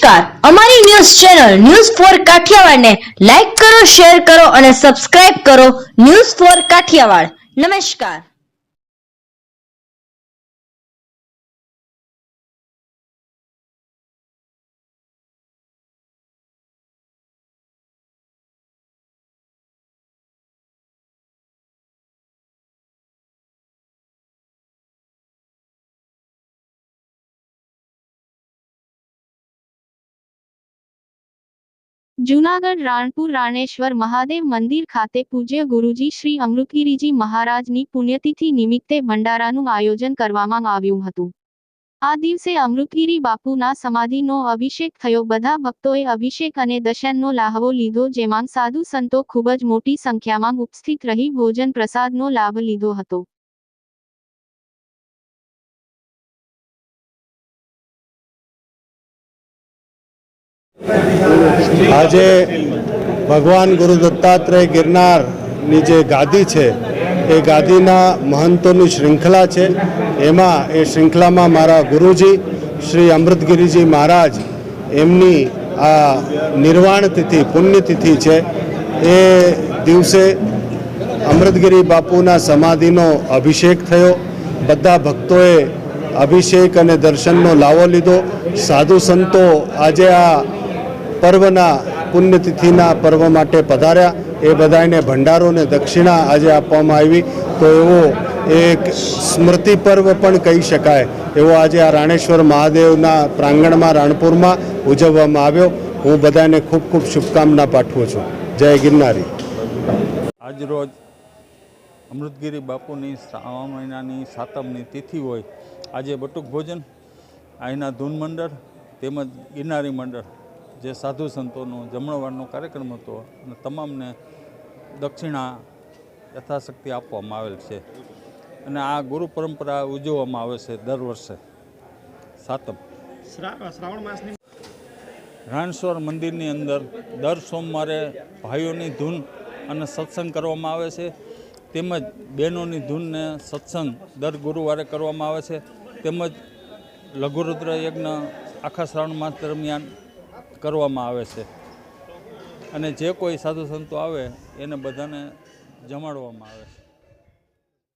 નમસ્કાર, અમારી news channel news for Kathiawad ને લાઈક કરો, શેર કરો અને સબસ્ક્રાઇબ કરો. News for Kathiawad. નમસ્કાર. જૂનાગઢ રાણપુર રાણેશ્વર મહાદેવ મંદિર ખાતે પૂજ્ય ગુરુજી શ્રી અમૃતગીરીજી મહારાજની પુણ્યતિથિ નિમિત્તે ભંડારાનું આયોજન કરવામાં આવ્યું હતું. આ દિવસે અમૃતગીરી બાપુના સમાધિનો અભિષેક થયો. બધા ભક્તોએ અભિષેક અને દર્શનનો લાહવો લીધો, જેમાં સાધુ સંતો ખૂબ જ મોટી સંખ્યામાં ઉપસ્થિત રહી ભોજન પ્રસાદનો લાભ લીધો હતો. આજે ભગવાન ગુરુ દત્તાત્રેય ગિરનારની જે ગાદી છે એ ગાદીના મહંતોની શ્રૃંખલા છે. એમાં એ શ્રૃંખલામાં મારા ગુરુજી શ્રી અમૃતગીરીજી મહારાજ એમની આ નિર્વાણ તિથિ પુણ્યતિથિ છે. એ દિવસે અમૃતગીરી બાપુના સમાધિનો અભિષેક થયો. બધા ભક્તોએ અભિષેક અને દર્શનનો લાવો લીધો. સાધુ સંતો આજે આ પર્વના પુણ્યતિથિના પર્વ માટે પધાર્યા. એ બધાને ભંડારો અને દક્ષિણા આજે આપવામાં આવી. તો એવો એક સ્મૃતિ પર્વ પણ કહી શકાય એવો આજે આ રાણેશ્વર મહાદેવના પ્રાંગણમાં રાણપુરમાં ઉજવવામાં આવ્યો. હું બધાને ખૂબ ખૂબ શુભકામના પાઠવું છું. જય ગિરનારી. આજરોજ અમૃતગીરી બાપુની શ્રાવણ મહિનાની સાતમની તિથિ હોય. આજે બટુક ભોજન, અહીંના ધૂન મંડળ તેમજ ગિરનારી મંડળ જે સાધુ સંતોનો જમણવારનો કાર્યક્રમ હતો અને તમામને દક્ષિણા યથાશક્તિ આપવામાં આવેલ છે. અને આ ગુરુ પરંપરા ઉજવવામાં આવે છે દર વર્ષે સાતમ. શ્રાવણ માસની રાણેશ્વર મંદિરની અંદર દર સોમવારે ભાઈઓની ધૂન અને સત્સંગ કરવામાં આવે છે. તેમજ બહેનોની ધૂનને સત્સંગ દર ગુરુવારે કરવામાં આવે છે. તેમજ લઘુરુદ્ર યજ્ઞ આખા શ્રાવણ માસ દરમિયાન કરવામાં આવે છે. અને જે કોઈ સાધુ સંતો આવે એને બધાને જમાડવામાં આવે છે.